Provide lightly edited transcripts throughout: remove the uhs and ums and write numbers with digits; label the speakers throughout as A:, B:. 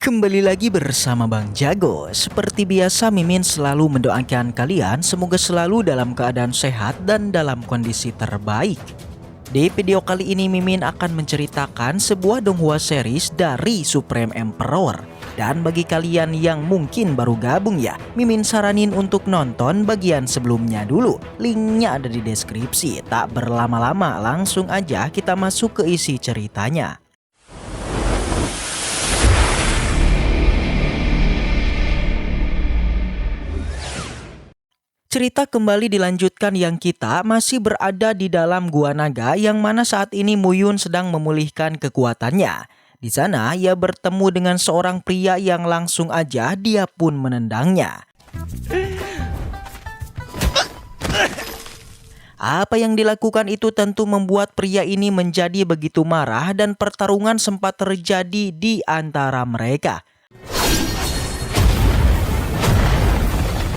A: Kembali lagi bersama Bang Jago. Seperti biasa Mimin selalu mendoakan kalian semoga selalu dalam keadaan sehat dan dalam kondisi terbaik. Di video kali ini Mimin akan menceritakan sebuah donghua series dari Supreme Emperor. Dan bagi kalian yang mungkin baru gabung ya, Mimin saranin untuk nonton bagian sebelumnya dulu. Linknya ada di deskripsi. Tak berlama-lama langsung aja kita masuk ke isi ceritanya. Cerita kembali dilanjutkan yang kita masih berada di dalam Gua Naga yang mana saat ini Muyun sedang memulihkan kekuatannya. Di sana ia bertemu dengan seorang pria yang langsung aja dia pun menendangnya. Apa yang dilakukan itu tentu membuat pria ini menjadi begitu marah dan pertarungan sempat terjadi di antara mereka.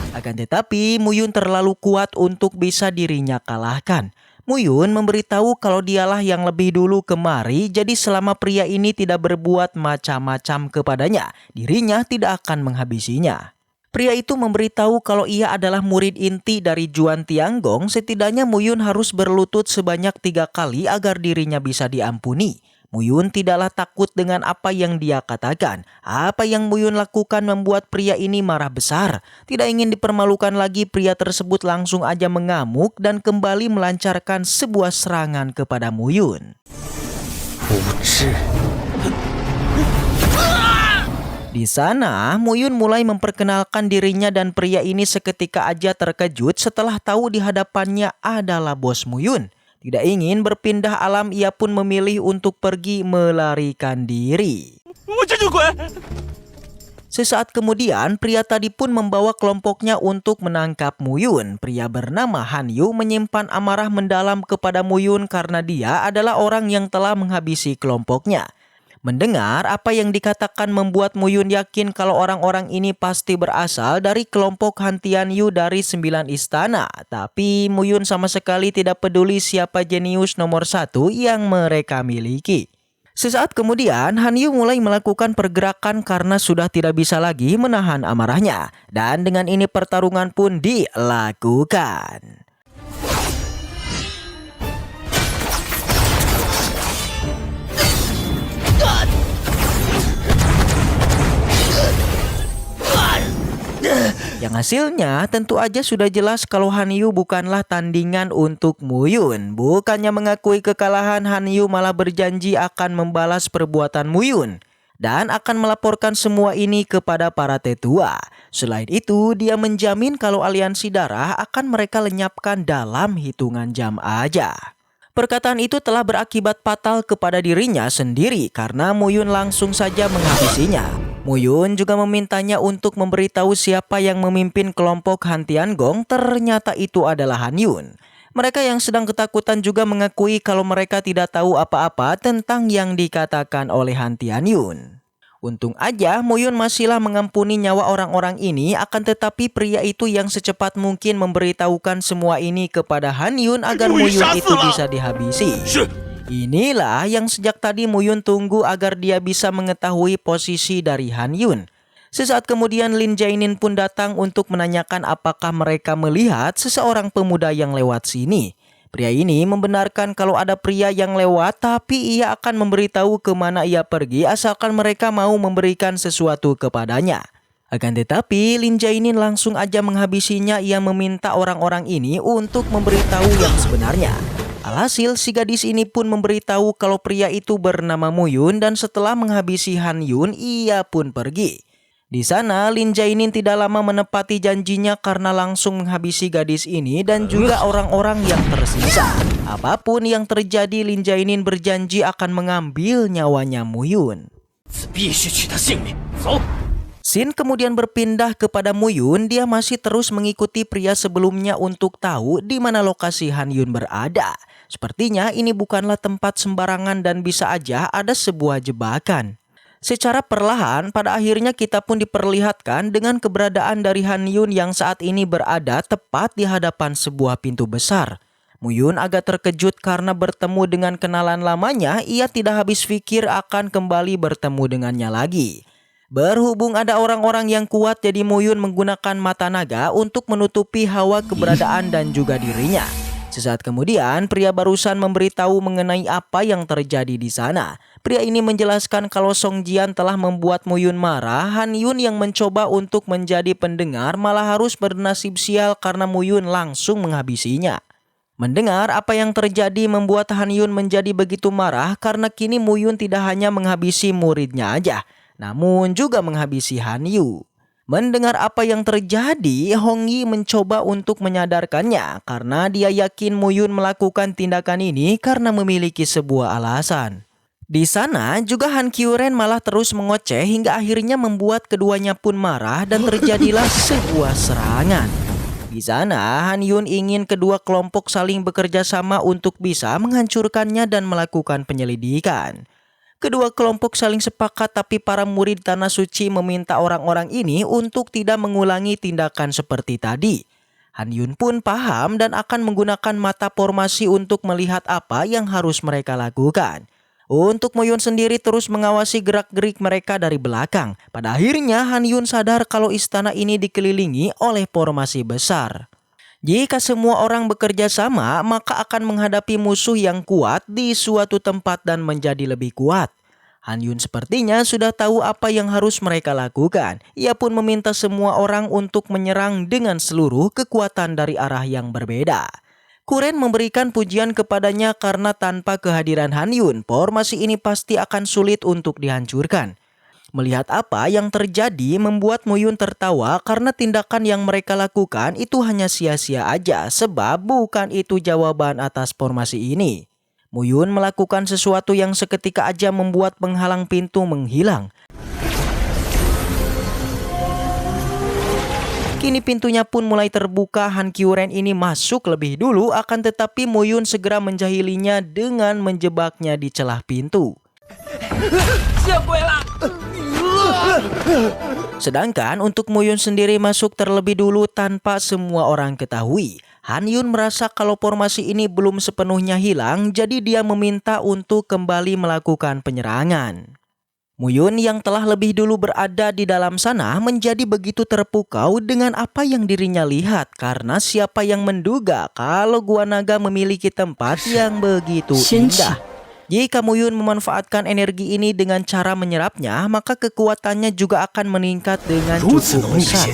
A: Akan tetapi Muyun terlalu kuat untuk bisa dirinya kalahkan. Muyun memberitahu kalau dialah yang lebih dulu kemari, jadi selama pria ini tidak berbuat macam-macam kepadanya, dirinya tidak akan menghabisinya. Pria itu memberitahu kalau ia adalah murid inti dari Juan Tianggong, setidaknya Muyun harus berlutut sebanyak 3 kali agar dirinya bisa diampuni. Muyun tidaklah takut dengan apa yang dia katakan. Apa yang Muyun lakukan membuat pria ini marah besar. Tidak ingin dipermalukan lagi, pria tersebut langsung aja mengamuk dan kembali melancarkan sebuah serangan kepada Muyun. Di sana, Muyun mulai memperkenalkan dirinya dan pria ini seketika aja terkejut setelah tahu di hadapannya adalah bos Muyun. Tidak ingin berpindah alam, ia pun memilih untuk pergi melarikan diri. Sesaat kemudian, pria tadi pun membawa kelompoknya untuk menangkap Muyun. Pria bernama Han Yu menyimpan amarah mendalam kepada Muyun karena dia adalah orang yang telah menghabisi kelompoknya. Mendengar apa yang dikatakan membuat Muyun yakin kalau orang-orang ini pasti berasal dari kelompok Han Tianyu dari 9 istana. Tapi Muyun sama sekali tidak peduli siapa jenius nomor 1 yang mereka miliki. Sesaat kemudian Han Yu mulai melakukan pergerakan karena sudah tidak bisa lagi menahan amarahnya. Dan dengan ini pertarungan pun dilakukan. Yang hasilnya tentu aja sudah jelas kalau Han Yu bukanlah tandingan untuk Muyun. Bukannya mengakui kekalahan, Han Yu malah berjanji akan membalas perbuatan Muyun dan akan melaporkan semua ini kepada para tetua. Selain itu, dia menjamin kalau aliansi darah akan mereka lenyapkan dalam hitungan jam aja. Perkataan itu telah berakibat fatal kepada dirinya sendiri karena Muyun langsung saja menghabisinya. Muyun juga memintanya untuk memberitahu siapa yang memimpin kelompok Han Tianggong, ternyata itu adalah Han Yun. Mereka yang sedang ketakutan juga mengakui kalau mereka tidak tahu apa-apa tentang yang dikatakan oleh Han Tianyun. Untung aja Muyun masihlah mengampuni nyawa orang-orang ini, akan tetapi pria itu yang secepat mungkin memberitahukan semua ini kepada Han Yun agar Muyun itu bisa dihabisi. Inilah yang sejak tadi Muyun tunggu agar dia bisa mengetahui posisi dari Han Yun. Sesaat kemudian Lin Jainin pun datang untuk menanyakan apakah mereka melihat seseorang pemuda yang lewat sini. Pria ini membenarkan kalau ada pria yang lewat, tapi ia akan memberitahu kemana ia pergi asalkan mereka mau memberikan sesuatu kepadanya. Akan tetapi Lin Jainin langsung aja menghabisinya. Ia meminta orang-orang ini untuk memberitahu yang sebenarnya. Alhasil si gadis ini pun memberitahu kalau pria itu bernama Muyun dan setelah menghabisi Han Yun ia pun pergi. Di sana Lin Jainin tidak lama menepati janjinya karena langsung menghabisi gadis ini dan juga orang-orang yang tersisa. Apapun yang terjadi, Lin Jainin berjanji akan mengambil nyawanya Muyun. Scene kemudian berpindah kepada Muyun. Dia masih terus mengikuti pria sebelumnya untuk tahu di mana lokasi Han Yun berada. Sepertinya ini bukanlah tempat sembarangan dan bisa aja ada sebuah jebakan. Secara perlahan pada akhirnya kita pun diperlihatkan dengan keberadaan dari Han Yun yang saat ini berada tepat di hadapan sebuah pintu besar. Muyun agak terkejut karena bertemu dengan kenalan lamanya. Ia tidak habis pikir akan kembali bertemu dengannya lagi. Berhubung ada orang-orang yang kuat, jadi Muyun menggunakan mata naga untuk menutupi hawa keberadaan dan juga dirinya. Sesaat kemudian, pria barusan memberitahu mengenai apa yang terjadi di sana. Pria ini menjelaskan kalau Song Jian telah membuat Muyun marah. Han Yun yang mencoba untuk menjadi pendengar malah harus bernasib sial karena Muyun langsung menghabisinya. Mendengar apa yang terjadi membuat Han Yun menjadi begitu marah karena kini Muyun tidak hanya menghabisi muridnya aja, namun juga menghabisi Han Yu. Mendengar apa yang terjadi, Hong Yi mencoba untuk menyadarkannya karena dia yakin Muyun melakukan tindakan ini karena memiliki sebuah alasan. Di sana juga Han Kyuren malah terus mengoceh hingga akhirnya membuat keduanya pun marah dan terjadilah sebuah serangan. Di sana Han Yun ingin kedua kelompok saling bekerja sama untuk bisa menghancurkannya dan melakukan penyelidikan. Kedua kelompok saling sepakat, tapi para murid Tanah Suci meminta orang-orang ini untuk tidak mengulangi tindakan seperti tadi. Han Yun pun paham dan akan menggunakan mata formasi untuk melihat apa yang harus mereka lakukan. Untuk Muyun sendiri terus mengawasi gerak-gerik mereka dari belakang. Pada akhirnya Han Yun sadar kalau istana ini dikelilingi oleh formasi besar. Jika semua orang bekerja sama, maka akan menghadapi musuh yang kuat di suatu tempat dan menjadi lebih kuat. Han Yun sepertinya sudah tahu apa yang harus mereka lakukan. Ia pun meminta semua orang untuk menyerang dengan seluruh kekuatan dari arah yang berbeda. Kuren memberikan pujian kepadanya karena tanpa kehadiran Han Yun, formasi ini pasti akan sulit untuk dihancurkan. Melihat apa yang terjadi membuat Muyun tertawa karena tindakan yang mereka lakukan itu hanya sia-sia aja sebab bukan itu jawaban atas formasi ini. Muyun melakukan sesuatu yang seketika aja membuat penghalang pintu menghilang. Kini pintunya pun mulai terbuka. Han Kyuren ini masuk lebih dulu, akan tetapi Muyun segera menjahilinya dengan menjebaknya di celah pintu. Sedangkan untuk Muyun sendiri masuk terlebih dulu tanpa semua orang ketahui. Han Yun merasa kalau formasi ini belum sepenuhnya hilang, jadi dia meminta untuk kembali melakukan penyerangan. Muyun yang telah lebih dulu berada di dalam sana menjadi begitu terpukau dengan apa yang dirinya lihat karena siapa yang menduga kalau Gua Naga memiliki tempat yang begitu indah. Jika Muyun memanfaatkan energi ini dengan cara menyerapnya, maka kekuatannya juga akan meningkat dengan cukup besar.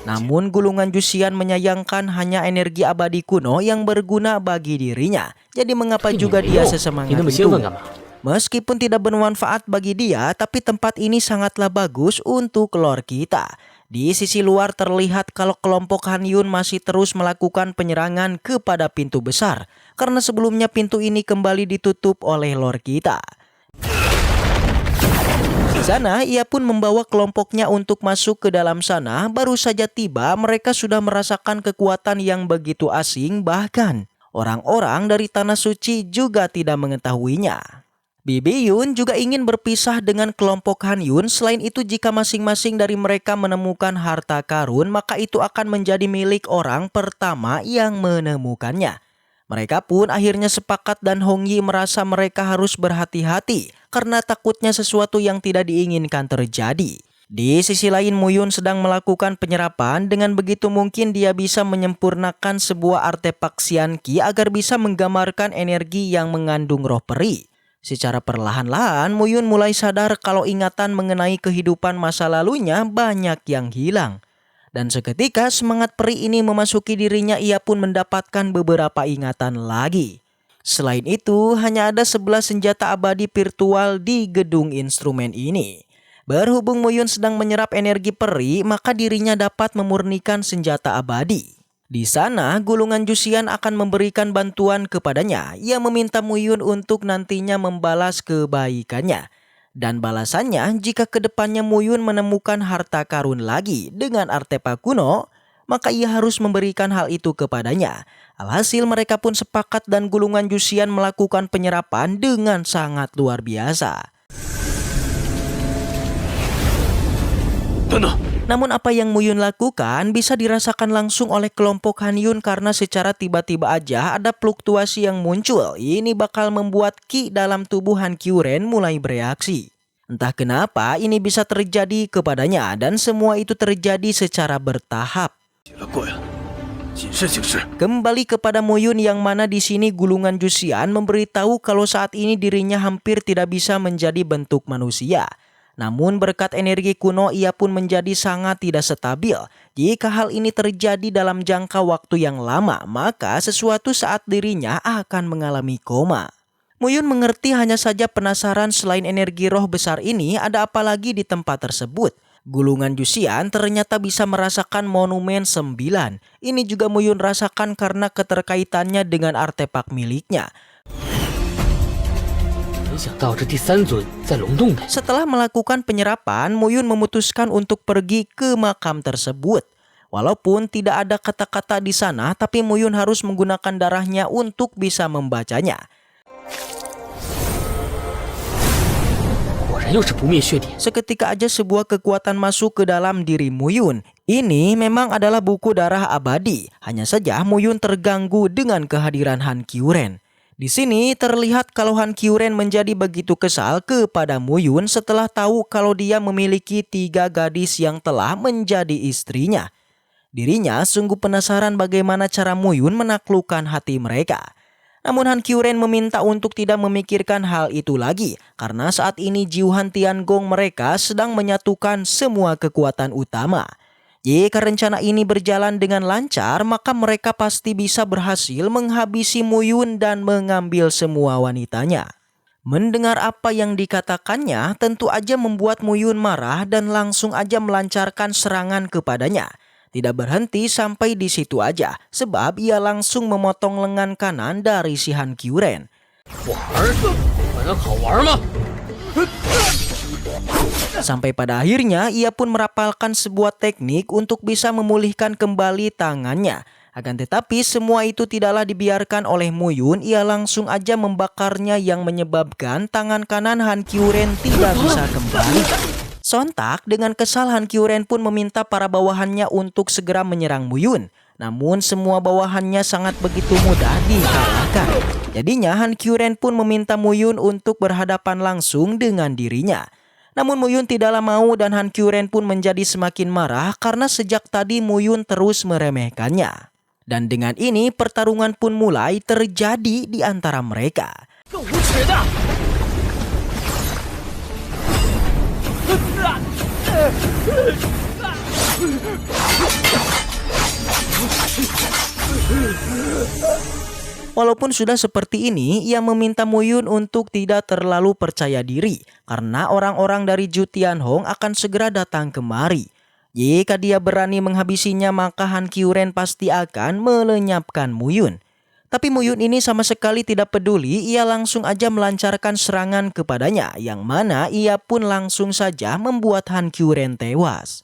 A: Namun gulungan Jusian menyayangkan hanya energi abadi kuno yang berguna bagi dirinya. Jadi mengapa juga dia sesemangat itu? Meskipun tidak bermanfaat bagi dia, tapi tempat ini sangatlah bagus untuk lore kita. Di sisi luar terlihat kalau kelompok Han Yun masih terus melakukan penyerangan kepada pintu besar, karena sebelumnya pintu ini kembali ditutup oleh lore kita. Di sana ia pun membawa kelompoknya untuk masuk ke dalam sana. Baru saja tiba mereka sudah merasakan kekuatan yang begitu asing, bahkan orang-orang dari Tanah Suci juga tidak mengetahuinya. Bibi Yun juga ingin berpisah dengan kelompok Han Yun. Selain itu, jika masing-masing dari mereka menemukan harta karun, maka itu akan menjadi milik orang pertama yang menemukannya. Mereka pun akhirnya sepakat dan Hong Yi merasa mereka harus berhati-hati karena takutnya sesuatu yang tidak diinginkan terjadi. Di sisi lain, Muyun sedang melakukan penyerapan. Dengan begitu mungkin dia bisa menyempurnakan sebuah artefak Xian Qi agar bisa menggambarkan energi yang mengandung roh peri. Secara perlahan-lahan, Muyun mulai sadar kalau ingatan mengenai kehidupan masa lalunya banyak yang hilang. Dan seketika semangat peri ini memasuki dirinya, ia pun mendapatkan beberapa ingatan lagi. Selain itu, hanya ada 11 senjata abadi virtual di gedung instrumen ini. Berhubung Muyun sedang menyerap energi peri, maka dirinya dapat memurnikan senjata abadi. Di sana, gulungan Jusian akan memberikan bantuan kepadanya. Ia meminta Muyun untuk nantinya membalas kebaikannya. Dan balasannya, jika kedepannya Muyun menemukan harta karun lagi dengan artefak kuno, maka ia harus memberikan hal itu kepadanya. Alhasil mereka pun sepakat dan gulungan Jusian melakukan penyerapan dengan sangat luar biasa. Namun apa yang Muyun lakukan bisa dirasakan langsung oleh kelompok Han Yun karena secara tiba-tiba aja ada fluktuasi yang muncul. Ini bakal membuat Qi dalam tubuh Han Kyuren mulai bereaksi. Entah kenapa ini bisa terjadi kepadanya dan semua itu terjadi secara bertahap. Kembali kepada Muyun yang mana di sini gulungan Juxian memberitahu kalau saat ini dirinya hampir tidak bisa menjadi bentuk manusia. Namun berkat energi kuno ia pun menjadi sangat tidak stabil. Jika hal ini terjadi dalam jangka waktu yang lama, maka sesuatu saat dirinya akan mengalami koma. Muyun mengerti, hanya saja penasaran selain energi roh besar ini ada apa lagi di tempat tersebut. Gulungan Juxian ternyata bisa merasakan monumen 9. Ini juga Muyun rasakan karena keterkaitannya dengan artefak miliknya. Setelah melakukan penyerapan, Muyun memutuskan untuk pergi ke makam tersebut. Walaupun tidak ada kata-kata di sana, tapi Muyun harus menggunakan darahnya untuk bisa membacanya. Seketika aja sebuah kekuatan masuk ke dalam diri Muyun. Ini memang adalah buku darah abadi. Hanya saja Muyun terganggu dengan kehadiran Han Qiuren. Di sini terlihat kalau Han Qiuren menjadi begitu kesal kepada Muyun setelah tahu kalau dia memiliki 3 gadis yang telah menjadi istrinya. Dirinya sungguh penasaran bagaimana cara Muyun menaklukkan hati mereka. Namun Han Qiuren meminta untuk tidak memikirkan hal itu lagi karena saat ini Jiuhan Tiangong mereka sedang menyatukan semua kekuatan utama. Jika rencana ini berjalan dengan lancar, maka mereka pasti bisa berhasil menghabisi Muyun dan mengambil semua wanitanya. Mendengar apa yang dikatakannya tentu aja membuat Muyun marah dan langsung aja melancarkan serangan kepadanya. Tidak berhenti sampai di situ aja, sebab ia langsung memotong lengan kanan dari si Han Qiuren. Sampai pada akhirnya ia pun merapalkan sebuah teknik untuk bisa memulihkan kembali tangannya. Akan tetapi semua itu tidaklah dibiarkan oleh Muyun, ia langsung aja membakarnya yang menyebabkan tangan kanan Han Qiuren tidak bisa kembali. Sontak dengan kesal Han Qiuren pun meminta para bawahannya untuk segera menyerang Muyun. Namun semua bawahannya sangat begitu mudah dikalahkan. Jadinya Han Qiuren pun meminta Muyun untuk berhadapan langsung dengan dirinya. Namun Muyun tidaklah mau dan Han Qiuren pun menjadi semakin marah karena sejak tadi Muyun terus meremehkannya. Dan dengan ini pertarungan pun mulai terjadi di antara mereka. Walaupun sudah seperti ini, ia meminta Muyun untuk tidak terlalu percaya diri karena orang-orang dari Zhu Tianhong akan segera datang kemari. Jika dia berani menghabisinya, maka Han Qiuren pasti akan melenyapkan Muyun. Tapi Muyun ini sama sekali tidak peduli, ia langsung aja melancarkan serangan kepadanya, yang mana ia pun langsung saja membuat Han Qiuren tewas.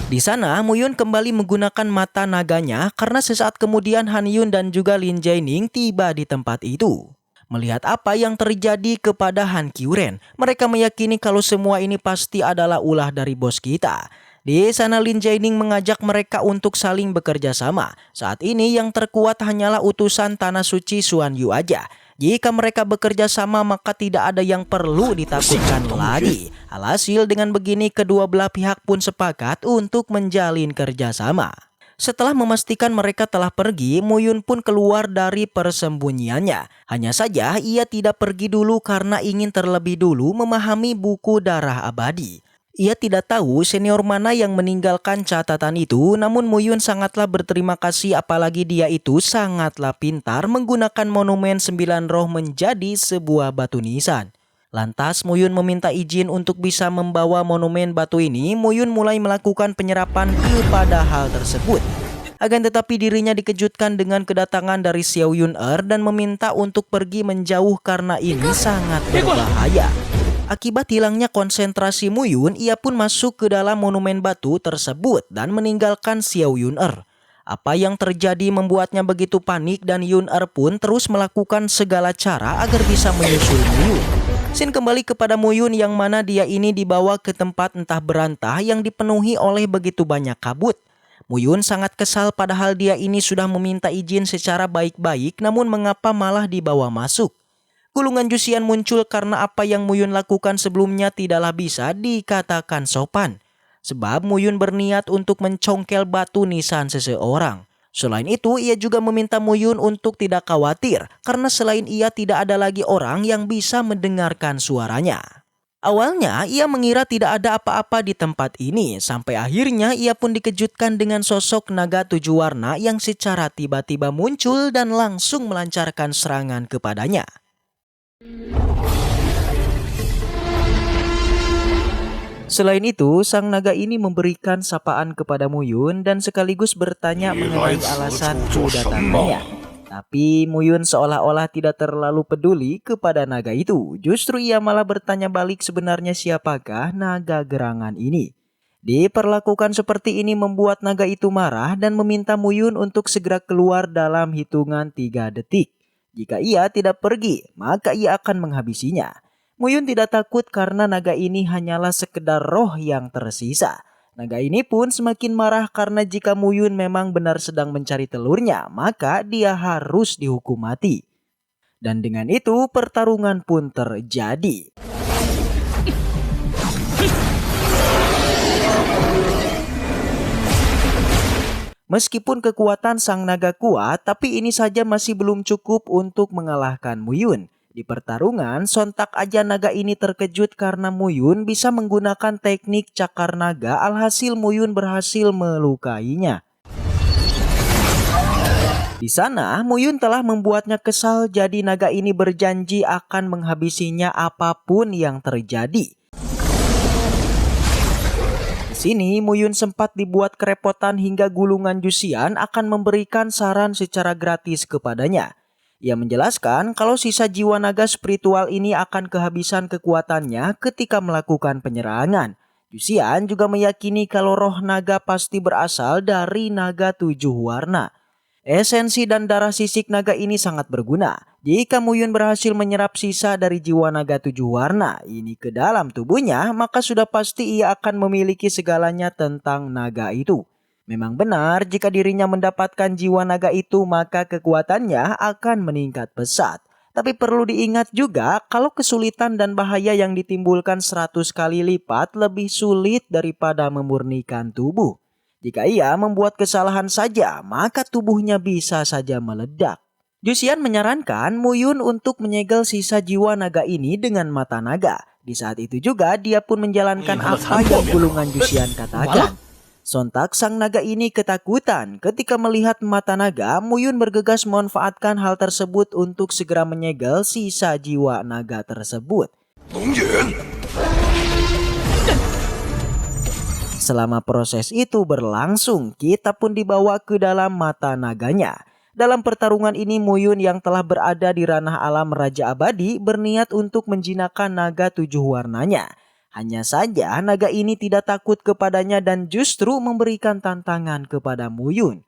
A: Di sana Muyun kembali menggunakan mata naganya karena sesaat kemudian Han Yun dan juga Lin Jianing tiba di tempat itu. Melihat apa yang terjadi kepada Han Qiuren, mereka meyakini kalau semua ini pasti adalah ulah dari bos kita. Di sana Lin Jianing mengajak mereka untuk saling bekerja sama. Saat ini yang terkuat hanyalah utusan Tanah Suci Xuan Yu aja. Jika mereka bekerja sama maka tidak ada yang perlu ditakutkan lagi. Alhasil dengan begini kedua belah pihak pun sepakat untuk menjalin kerjasama. Setelah memastikan mereka telah pergi, Muyun pun keluar dari persembunyiannya. Hanya saja ia tidak pergi dulu karena ingin terlebih dulu memahami buku darah abadi. Ia tidak tahu senior mana yang meninggalkan catatan itu, namun Muyun sangatlah berterima kasih apalagi dia itu sangatlah pintar menggunakan monumen 9 roh menjadi sebuah batu nisan. Lantas Muyun meminta izin untuk bisa membawa monumen batu ini. Muyun mulai melakukan penyerapan kepada hal tersebut. Akan tetapi dirinya dikejutkan dengan kedatangan dari Xiao Yun-er dan meminta untuk pergi menjauh karena ini sangat berbahaya. Akibat hilangnya konsentrasi Muyun, ia pun masuk ke dalam monumen batu tersebut dan meninggalkan Xiao Yun-er. Apa yang terjadi membuatnya begitu panik dan Yun-er pun terus melakukan segala cara agar bisa menyusul Muyun. Scene kembali kepada Muyun yang mana dia ini dibawa ke tempat entah berantah yang dipenuhi oleh begitu banyak kabut. Muyun sangat kesal padahal dia ini sudah meminta izin secara baik-baik, namun mengapa malah dibawa masuk. Gulungan Jusian muncul karena apa yang Muyun lakukan sebelumnya tidaklah bisa dikatakan sopan. Sebab Muyun berniat untuk mencongkel batu nisan seseorang. Selain itu, ia juga meminta Muyun untuk tidak khawatir karena selain ia tidak ada lagi orang yang bisa mendengarkan suaranya. Awalnya ia mengira tidak ada apa-apa di tempat ini, sampai akhirnya ia pun dikejutkan dengan sosok naga 7 warna yang secara tiba-tiba muncul dan langsung melancarkan serangan kepadanya. Selain itu, sang naga ini memberikan sapaan kepada Muyun dan sekaligus bertanya mengenai alasan kedatangannya. Tapi Muyun seolah-olah tidak terlalu peduli kepada naga itu. Justru ia malah bertanya balik sebenarnya siapakah naga gerangan ini. Diperlakukan seperti ini membuat naga itu marah dan meminta Muyun untuk segera keluar dalam hitungan 3 detik. Jika ia tidak pergi, maka ia akan menghabisinya. Muyun tidak takut karena naga ini hanyalah sekedar roh yang tersisa. Naga ini pun semakin marah karena jika Muyun memang benar sedang mencari telurnya, maka dia harus dihukum mati. Dan dengan itu pertarungan pun terjadi. Meskipun kekuatan sang naga kuat, tapi ini saja masih belum cukup untuk mengalahkan Muyun. Di pertarungan, sontak aja naga ini terkejut karena Muyun bisa menggunakan teknik cakar naga, alhasil Muyun berhasil melukainya. Di sana, Muyun telah membuatnya kesal, jadi naga ini berjanji akan menghabisinya apapun yang terjadi. Di sini, Muyun sempat dibuat kerepotan hingga Gulungan Jusian akan memberikan saran secara gratis kepadanya. Ia menjelaskan kalau sisa jiwa naga spiritual ini akan kehabisan kekuatannya ketika melakukan penyerangan. Jusian juga meyakini kalau roh naga pasti berasal dari naga 7 warna. Esensi dan darah sisik naga ini sangat berguna. Jika Muyun berhasil menyerap sisa dari jiwa naga 7 warna ini ke dalam tubuhnya, maka sudah pasti ia akan memiliki segalanya tentang naga itu. Memang benar jika dirinya mendapatkan jiwa naga itu maka kekuatannya akan meningkat pesat. Tapi perlu diingat juga kalau kesulitan dan bahaya yang ditimbulkan 100 kali lipat lebih sulit daripada memurnikan tubuh. Jika ia membuat kesalahan saja maka tubuhnya bisa saja meledak. Jusian menyarankan Muyun untuk menyegel sisa jiwa naga ini dengan mata naga. Di saat itu juga dia pun menjalankan apa yang Gulungan Jusian katakan. Sontak sang naga ini ketakutan ketika melihat mata naga. Muyun bergegas memanfaatkan hal tersebut untuk segera menyegel sisa jiwa naga tersebut. Selama proses itu berlangsung, kita pun dibawa ke dalam mata naganya. Dalam pertarungan ini Muyun yang telah berada di ranah alam Raja Abadi berniat untuk menjinakkan naga 7 warnanya. Hanya saja naga ini tidak takut kepadanya dan justru memberikan tantangan kepada Muyun.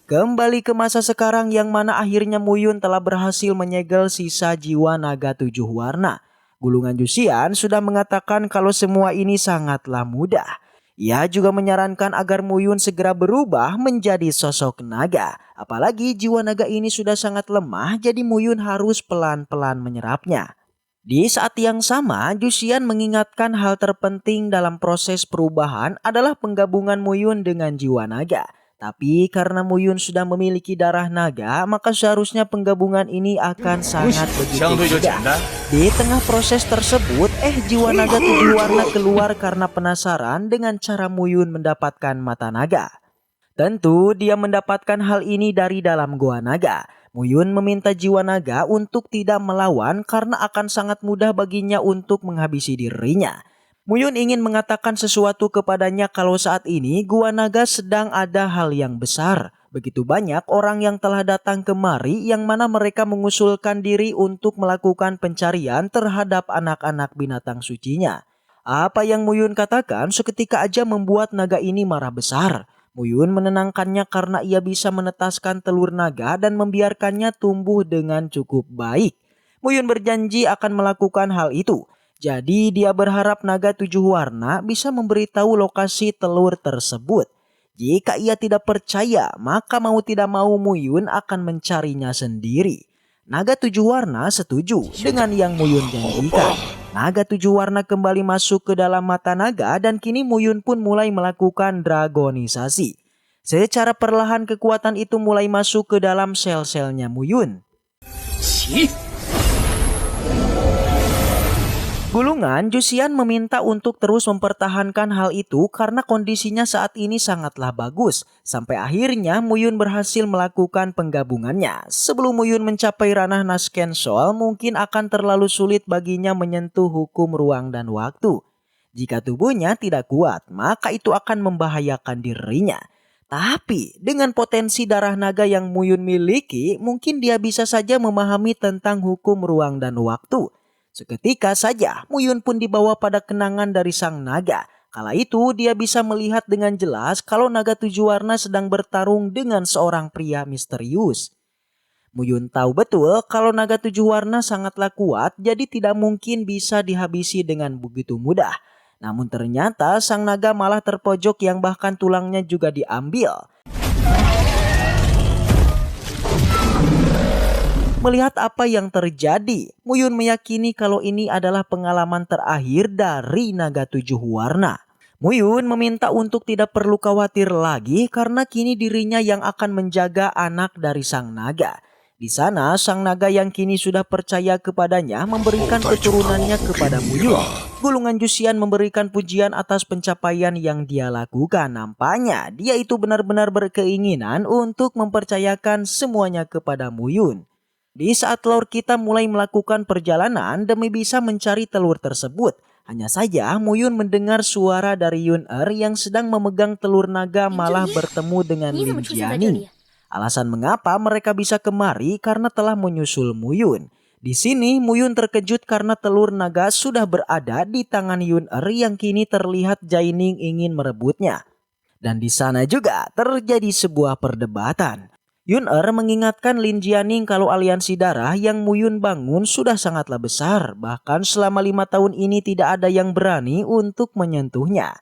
A: Kembali ke masa sekarang yang mana akhirnya Muyun telah berhasil menyegel sisa jiwa naga 7 warna. Gulungan Jusian sudah mengatakan kalau semua ini sangatlah mudah. Ia juga menyarankan agar Muyun segera berubah menjadi sosok naga. Apalagi jiwa naga ini sudah sangat lemah, jadi Muyun harus pelan-pelan menyerapnya. Di saat yang sama, Jusian mengingatkan hal terpenting dalam proses perubahan adalah penggabungan Muyun dengan jiwa naga. Tapi karena Muyun sudah memiliki darah naga, maka seharusnya penggabungan ini akan sangat begitu mudah. Di tengah proses tersebut, jiwa naga 7 warna keluar karena penasaran dengan cara Muyun mendapatkan mata naga. Tentu dia mendapatkan hal ini dari dalam goa naga. Muyun meminta jiwa naga untuk tidak melawan karena akan sangat mudah baginya untuk menghabisi dirinya. Muyun ingin mengatakan sesuatu kepadanya kalau saat ini Gua Naga sedang ada hal yang besar. Begitu banyak orang yang telah datang kemari yang mana mereka mengusulkan diri untuk melakukan pencarian terhadap anak-anak binatang sucinya. Apa yang Muyun katakan seketika aja membuat naga ini marah besar. Muyun menenangkannya karena ia bisa menetaskan telur naga dan membiarkannya tumbuh dengan cukup baik. Muyun berjanji akan melakukan hal itu. Jadi dia berharap naga 7 warna bisa memberitahu lokasi telur tersebut. Jika ia tidak percaya, maka mau tidak mau Muyun akan mencarinya sendiri. Naga 7 warna setuju dengan yang Muyun janjikan. Naga 7 warna kembali masuk ke dalam mata naga dan kini Muyun pun mulai melakukan dragonisasi. Secara perlahan kekuatan itu mulai masuk ke dalam sel-selnya Muyun. Gulungan Jusian meminta untuk terus mempertahankan hal itu karena kondisinya saat ini sangatlah bagus. Sampai akhirnya Muyun berhasil melakukan penggabungannya. Sebelum Muyun mencapai ranah Nasken Soul, mungkin akan terlalu sulit baginya menyentuh hukum ruang dan waktu. Jika tubuhnya tidak kuat, maka itu akan membahayakan dirinya. Tapi dengan potensi darah naga yang Muyun miliki, mungkin dia bisa saja memahami tentang hukum ruang dan waktu. Seketika saja Muyun pun dibawa pada kenangan dari sang naga. Kala itu dia bisa melihat dengan jelas kalau naga 7 warna sedang bertarung dengan seorang pria misterius. Muyun tahu betul kalau naga 7 warna sangatlah kuat, jadi tidak mungkin bisa dihabisi dengan begitu mudah. Namun ternyata sang naga malah terpojok yang bahkan tulangnya juga diambil. Melihat apa yang terjadi, Muyun meyakini kalau ini adalah pengalaman terakhir dari naga 7 warna. Muyun meminta untuk tidak perlu khawatir lagi karena kini dirinya yang akan menjaga anak dari sang naga. Di sana sang naga yang kini sudah percaya kepadanya memberikan keturunannya kepada Muyun. Gulungan Jusian memberikan pujian atas pencapaian yang dia lakukan. Nampaknya dia itu benar-benar berkeinginan untuk mempercayakan semuanya kepada Muyun. Di saat telur kita mulai melakukan perjalanan demi bisa mencari telur tersebut, hanya saja Muyun mendengar suara dari Yun-Er yang sedang memegang telur naga malah bertemu dengan Lin Jianing. Alasan mengapa mereka bisa kemari karena telah menyusul Muyun. Di sini Muyun terkejut karena telur naga sudah berada di tangan Yun-Er yang kini terlihat Jianing ingin merebutnya. Dan di sana juga terjadi sebuah perdebatan. Yun-Er mengingatkan Lin Jianing kalau aliansi darah yang Muyun bangun sudah sangatlah besar. Bahkan selama 5 tahun ini tidak ada yang berani untuk menyentuhnya.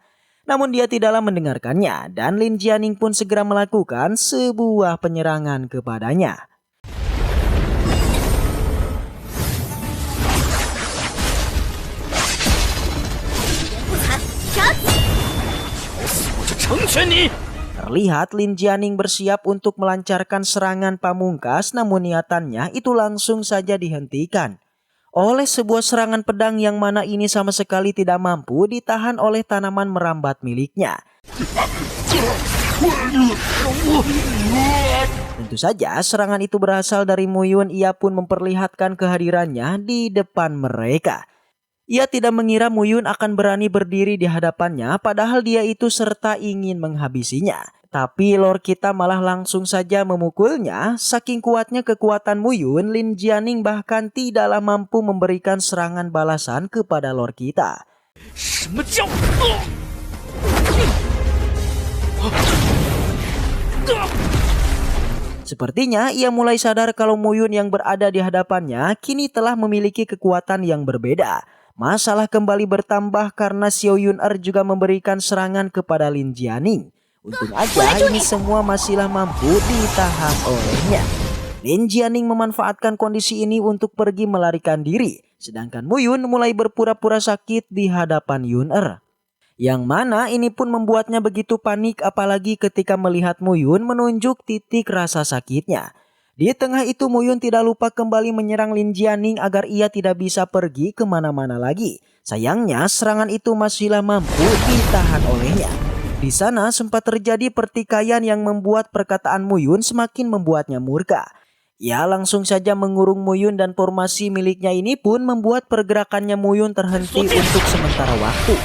A: Namun dia tidaklah mendengarkannya dan Lin Jianing pun segera melakukan sebuah penyerangan kepadanya. Terlihat Lin Jianing bersiap untuk melancarkan serangan pamungkas, namun niatannya itu langsung saja dihentikan oleh sebuah serangan pedang yang mana ini sama sekali tidak mampu ditahan oleh tanaman merambat miliknya. Tentu saja serangan itu berasal dari Muyun, ia pun memperlihatkan kehadirannya di depan mereka. Ia tidak mengira Muyun akan berani berdiri di hadapannya padahal dia itu serta ingin menghabisinya. Tapi lore kita malah langsung saja memukulnya. Saking kuatnya kekuatan Muyun, Lin Jianing bahkan tidaklah mampu memberikan serangan balasan kepada lore kita. Sepertinya ia mulai sadar kalau Muyun yang berada di hadapannya kini telah memiliki kekuatan yang berbeda. Masalah kembali bertambah karena Xiao Yun-Er juga memberikan serangan kepada Lin Jianing. Untung aja ini semua masihlah mampu ditahan olehnya. Lin Jianing memanfaatkan kondisi ini untuk pergi melarikan diri. Sedangkan Muyun mulai berpura-pura sakit di hadapan Yun-Er. Yang mana ini pun membuatnya begitu panik apalagi ketika melihat Muyun menunjuk titik rasa sakitnya. Di tengah itu Muyun tidak lupa kembali menyerang Lin Jianing agar ia tidak bisa pergi kemana-mana lagi. Sayangnya serangan itu masihlah mampu ditahan olehnya. Di sana sempat terjadi pertikaian yang membuat perkataan Muyun semakin membuatnya murka. Ia langsung saja mengurung Muyun dan formasi miliknya ini pun membuat pergerakannya Muyun terhenti untuk sementara waktu.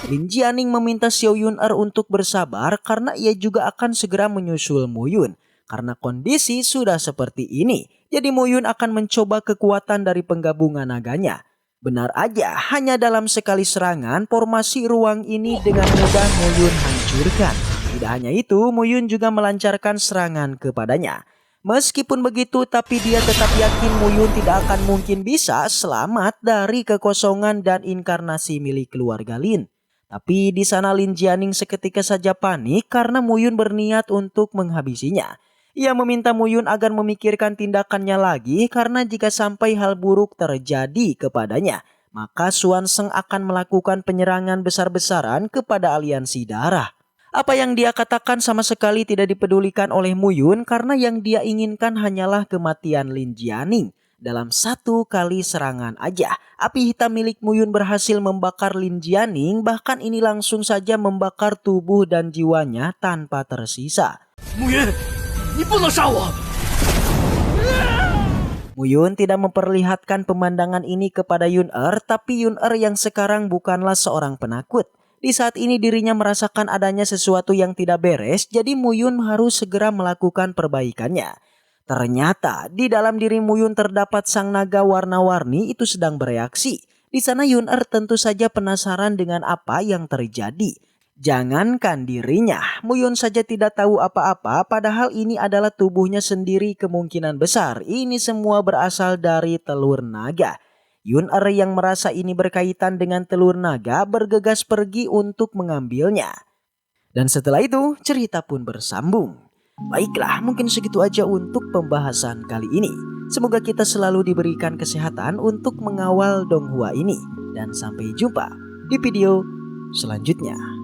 A: Lin Jianing meminta Xiao Yun-Er untuk bersabar karena ia juga akan segera menyusul Muyun. Karena kondisi sudah seperti ini, jadi Muyun akan mencoba kekuatan dari penggabungan naganya. Benar aja, hanya dalam sekali serangan, formasi ruang ini dengan mudah Muyun hancurkan. Tidak hanya itu, Muyun juga melancarkan serangan kepadanya. Meskipun begitu, tapi dia tetap yakin Muyun tidak akan mungkin bisa selamat dari kekosongan dan inkarnasi milik keluarga Lin. Tapi di sana Lin Jianing seketika saja panik karena Muyun berniat untuk menghabisinya. Ia meminta Muyun agar memikirkan tindakannya lagi karena jika sampai hal buruk terjadi kepadanya, maka Xuan Zeng akan melakukan penyerangan besar-besaran kepada aliansi darah. Apa yang dia katakan sama sekali tidak dipedulikan oleh Muyun karena yang dia inginkan hanyalah kematian Lin Jianing. Dalam satu kali serangan aja, api hitam milik Muyun berhasil membakar Lin Jianing, bahkan ini langsung saja membakar tubuh dan jiwanya tanpa tersisa. Muyun tidak memperlihatkan pemandangan ini kepada Yun-er, tapi Yun-er yang sekarang bukanlah seorang penakut. Di saat ini dirinya merasakan adanya sesuatu yang tidak beres, jadi Muyun harus segera melakukan perbaikannya. Ternyata di dalam diri Muyun terdapat sang naga warna-warni itu sedang bereaksi. Di sana Yun-er tentu saja penasaran dengan apa yang terjadi. Jangankan dirinya, Muyun saja tidak tahu apa-apa, padahal ini adalah tubuhnya sendiri kemungkinan besar. Ini semua berasal dari telur naga. Yun-er yang merasa ini berkaitan dengan telur naga bergegas pergi untuk mengambilnya. Dan setelah itu cerita pun bersambung. Baiklah, mungkin segitu aja untuk pembahasan kali ini. Semoga kita selalu diberikan kesehatan untuk mengawal Donghua ini. Dan sampai jumpa di video selanjutnya.